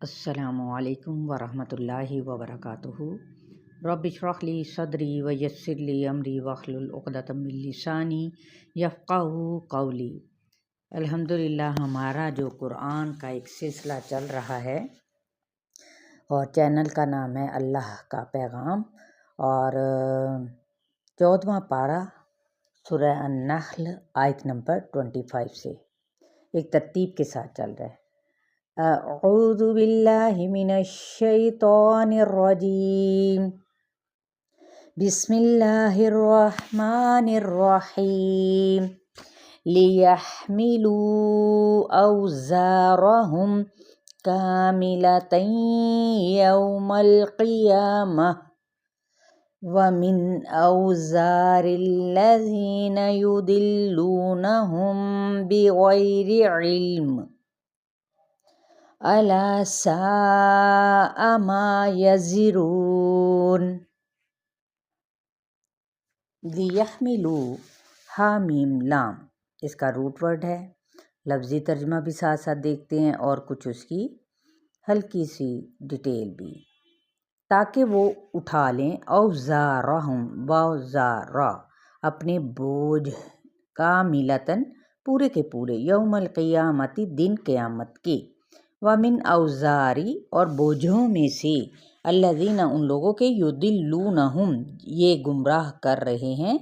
السلام علیکم ورحمۃ اللہ وبرکاتہ۔ رب اشرح لی صدری ویسر لی امری واحلل عقدۃ من لسانی یفقہوا قولی۔ الحمدللہ ہمارا جو قرآن کا ایک سلسلہ چل رہا ہے اور چینل کا نام ہے اللہ کا پیغام، اور 14واں پارہ سورہ النحل آیت نمبر 25 سے ایک ترتیب کے ساتھ چل رہا ہے۔ اعوذ باللہ من الشیطان الرجیم، بسم اللہ الرحمن الرحیم، لیحملوا اوزارہم کاملۃ یوم القیامہ ومن اوزار الذین یضلونہم بغیر علم الا ساء ما یزرون۔ لیحملوا، ہا میم لام اس کا روٹ ورڈ ہے، لفظی ترجمہ بھی ساتھ ساتھ دیکھتے ہیں اور کچھ اس کی ہلکی سی ڈیٹیل بھی، تاکہ وہ اٹھا لیں اوزارہم، واوزارا اپنے بوجھ، کاملتاً پورے کے پورے، یوم القیامتی دن قیامت کے، ومن اوزاری اور بوجھوں میں سے، الذین ان لوگوں کے، یضلونہم یہ گمراہ کر رہے ہیں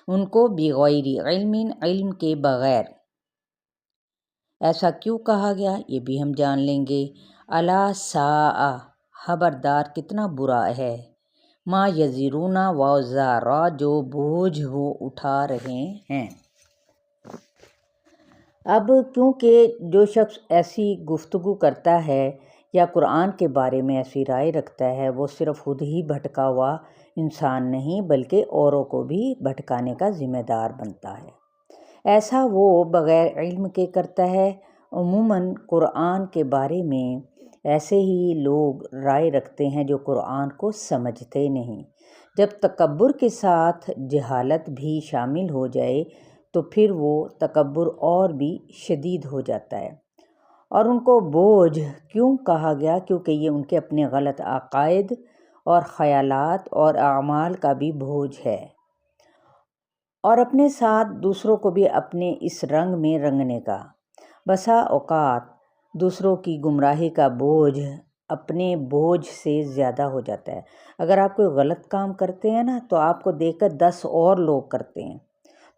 ان کو، بغیر علم علم کے بغیر۔ ایسا کیوں کہا گیا یہ بھی ہم جان لیں گے۔ الا ساء، خبردار کتنا برا ہے، ما یزرون واوزارا جو بوجھ وہ اٹھا رہے ہیں۔ اب کیونکہ جو شخص ایسی گفتگو کرتا ہے یا قرآن کے بارے میں ایسی رائے رکھتا ہے، وہ صرف خود ہی بھٹکا ہوا انسان نہیں بلکہ اوروں کو بھی بھٹکانے کا ذمہ دار بنتا ہے۔ ایسا وہ بغیر علم کے کرتا ہے۔ عموماً قرآن کے بارے میں ایسے ہی لوگ رائے رکھتے ہیں جو قرآن کو سمجھتے نہیں۔ جب تکبر کے ساتھ جہالت بھی شامل ہو جائے تو پھر وہ تکبر اور بھی شدید ہو جاتا ہے۔ اور ان کو بوجھ کیوں کہا گیا؟ کیونکہ یہ ان کے اپنے غلط عقائد اور خیالات اور اعمال کا بھی بوجھ ہے، اور اپنے ساتھ دوسروں کو بھی اپنے اس رنگ میں رنگنے کا۔ بسا اوقات دوسروں کی گمراہی کا بوجھ اپنے بوجھ سے زیادہ ہو جاتا ہے۔ اگر آپ کوئی غلط کام کرتے ہیں نا تو آپ کو دیکھ کر 10 اور لوگ کرتے ہیں،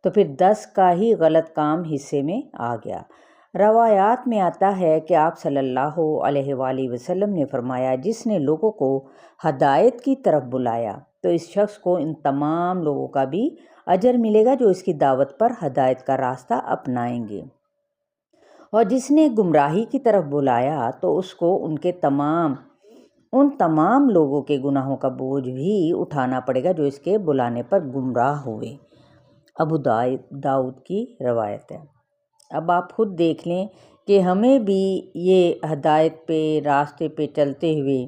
تو پھر 10 کا ہی غلط کام حصے میں آ گیا۔ روایات میں آتا ہے کہ آپ صلی اللہ علیہ وآلہ وسلم نے فرمایا، جس نے لوگوں کو ہدایت کی طرف بلایا تو اس شخص کو ان تمام لوگوں کا بھی اجر ملے گا جو اس کی دعوت پر ہدایت کا راستہ اپنائیں گے، اور جس نے گمراہی کی طرف بلایا تو اس کو ان تمام لوگوں کے گناہوں کا بوجھ بھی اٹھانا پڑے گا جو اس کے بلانے پر گمراہ ہوئے۔ ابو داؤد کی روایت ہے۔ اب آپ خود دیکھ لیں کہ ہمیں بھی یہ ہدایت پہ، راستے پہ چلتے ہوئے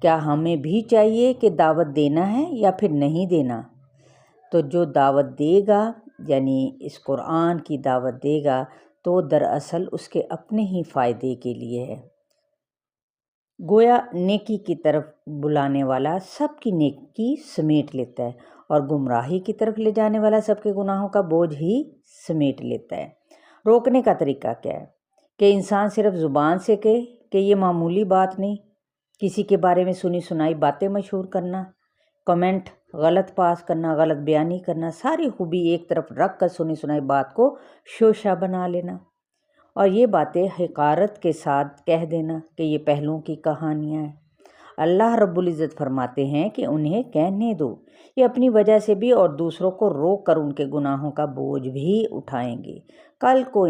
کیا ہمیں بھی چاہیے کہ دعوت دینا ہے یا پھر نہیں دینا؟ تو جو دعوت دے گا، یعنی اس قرآن کی دعوت دے گا، تو دراصل اس کے اپنے ہی فائدے کے لیے ہے۔ گویا نیکی کی طرف بلانے والا سب کی نیکی سمیٹ لیتا ہے، اور گمراہی کی طرف لے جانے والا سب کے گناہوں کا بوجھ ہی سمیٹ لیتا ہے۔ روکنے کا طریقہ کیا ہے؟ کہ انسان صرف زبان سے کہے کہ یہ معمولی بات نہیں، کسی کے بارے میں سنی سنائی باتیں مشہور کرنا، کمنٹ غلط پاس کرنا، غلط بیانی کرنا، ساری خوبی ایک طرف رکھ کر سنی سنائی بات کو شوشہ بنا لینا، اور یہ باتیں حقارت کے ساتھ کہہ دینا کہ یہ پہلوؤں کی کہانیاں ہیں۔ اللہ رب العزت فرماتے ہیں کہ انہیں کہنے دو، یہ اپنی وجہ سے بھی اور دوسروں کو روک کر ان کے گناہوں کا بوجھ بھی اٹھائیں گے، کل کو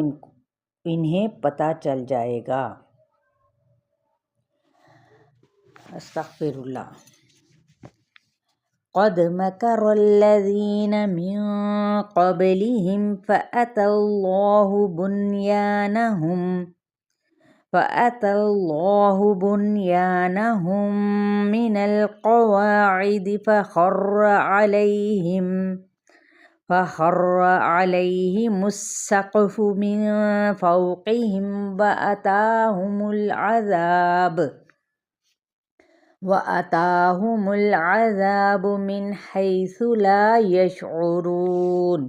انہیں پتہ چل جائے گا۔ استغفر اللہ۔ قد مکر الذین من قبلہم فأتی اللہ بنیانہم من القواعد فخر علیہم السقف من فوقہم وأتاہم العذاب وَأَتَاهُمُ الْعَذَابُ مِنْ حَيْثُ لَا يَشْعُرُونَ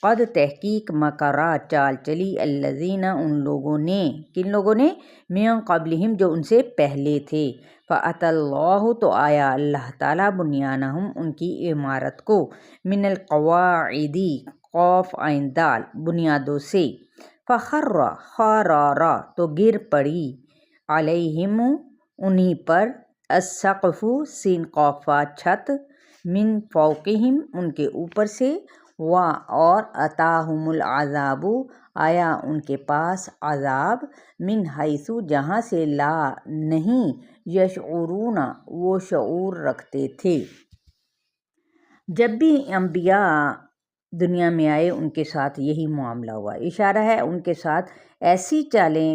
قد تحقیق مکرا چال چلی الذین ان لوگوں نے، کن لوگوں نے، من قبلہم جو ان سے پہلے تھے، فَأَتَى اللَّهُ تو آیا اللہ تعالیٰ بنیانہم ان کی عمارت کو، من القواعد قوف عین دال بنیادوں سے، فخر خرارا تو گر پڑی، علیہم انہی پر، السقف سین قوفا چھت، من فوقہم ان کے اوپر سے، اور اتاہم العذاب آیا ان کے پاس عذاب، من حیث جہاں سے، لا نہیں، یشعرون وہ شعور رکھتے تھے۔ جب بھی انبیاء دنیا میں آئے ان کے ساتھ یہی معاملہ ہوا، اشارہ ہے ان کے ساتھ ایسی چالیں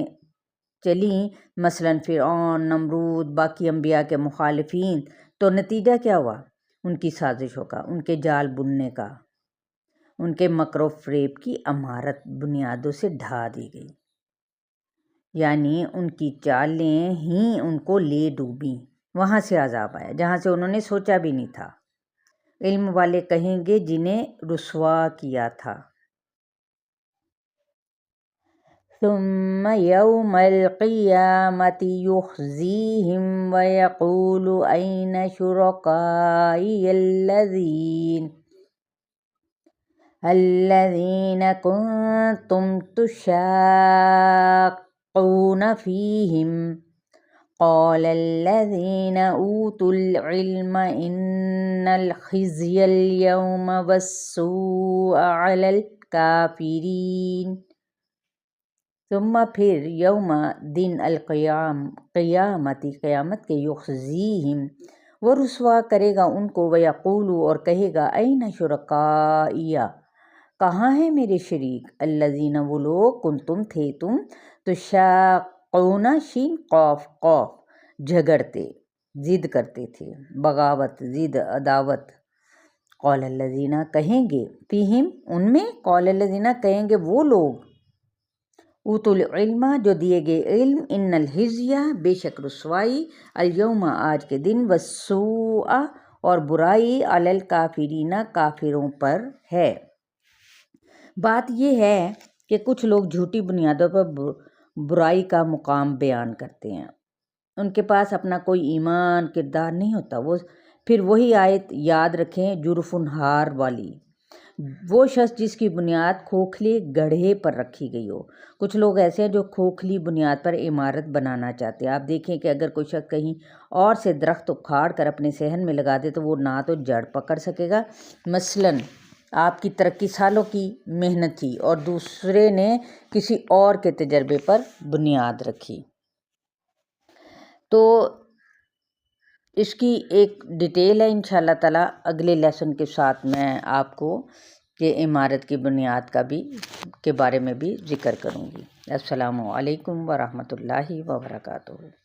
چلیں، مثلاً فرعون، نمرود، باقی انبیاء کے مخالفین، تو نتیجہ کیا ہوا؟ ان کی سازشوں کا، ان کے جال بننے کا، ان کے مکر و فریب کی عمارت بنیادوں سے ڈھا دی گئی، یعنی ان کی چالیں ہی ان کو لے ڈوبیں، وہاں سے عذاب آیا جہاں سے انہوں نے سوچا بھی نہیں تھا۔ علم والے کہیں گے جنہیں رسوا کیا تھا۔ ثم یوم القیامة یخزیہم ویقول این شرکائی الذین کنتم تشاقون فیہم قال الذین اوتوا العلم ان الخزی اليوم والسوء علی الکافرین۔ ثم پھر، یوم دن، قیامت کے، یخزیہم وہ رسوا کرے گا ان کو، ویقول اور کہے گا، این شرکائی کہاں ہیں میرے شریک، الذین وہ لوگ، کنتم تھے تم، تشاقون شین قوف جھگڑتے، ضد کرتے تھے، بغاوت، ضد، عداوت، قال الذین کہیں گے، فیہم ان میں، قال الذین کہیں گے وہ لوگ، اوتوا العلم جو دیے گئے علم، ان الخزی بے شک رسوائی، الیوم آج کے دن، والسوء اور برائی، علی الکافرین کافروں پر ہے۔ بات یہ ہے کہ کچھ لوگ جھوٹی بنیادوں پر برائی کا مقام بیان کرتے ہیں، ان کے پاس اپنا کوئی ایمان، کردار نہیں ہوتا، وہ پھر وہی آیت یاد رکھیں جرف ہار والی، وہ شخص جس کی بنیاد کھوکھلے گڑھے پر رکھی گئی ہو۔ کچھ لوگ ایسے ہیں جو کھوکھلی بنیاد پر عمارت بنانا چاہتے ہیں۔ آپ دیکھیں کہ اگر کوئی شخص کہیں اور سے درخت اکھاڑ کر اپنے صحن میں لگا دے تو وہ نہ تو جڑ پکڑ سکے گا، مثلاً آپ کی ترقی سالوں کی محنت تھی اور دوسرے نے کسی اور کے تجربے پر بنیاد رکھی۔ تو اس کی ایک ڈیٹیل ہے انشاءاللہ تعالیٰ اگلے لیسن کے ساتھ میں آپ کو کہ عمارت کی بنیاد کے بارے میں بھی ذکر کروں گی۔ السلام علیکم ورحمۃ اللہ وبرکاتہ۔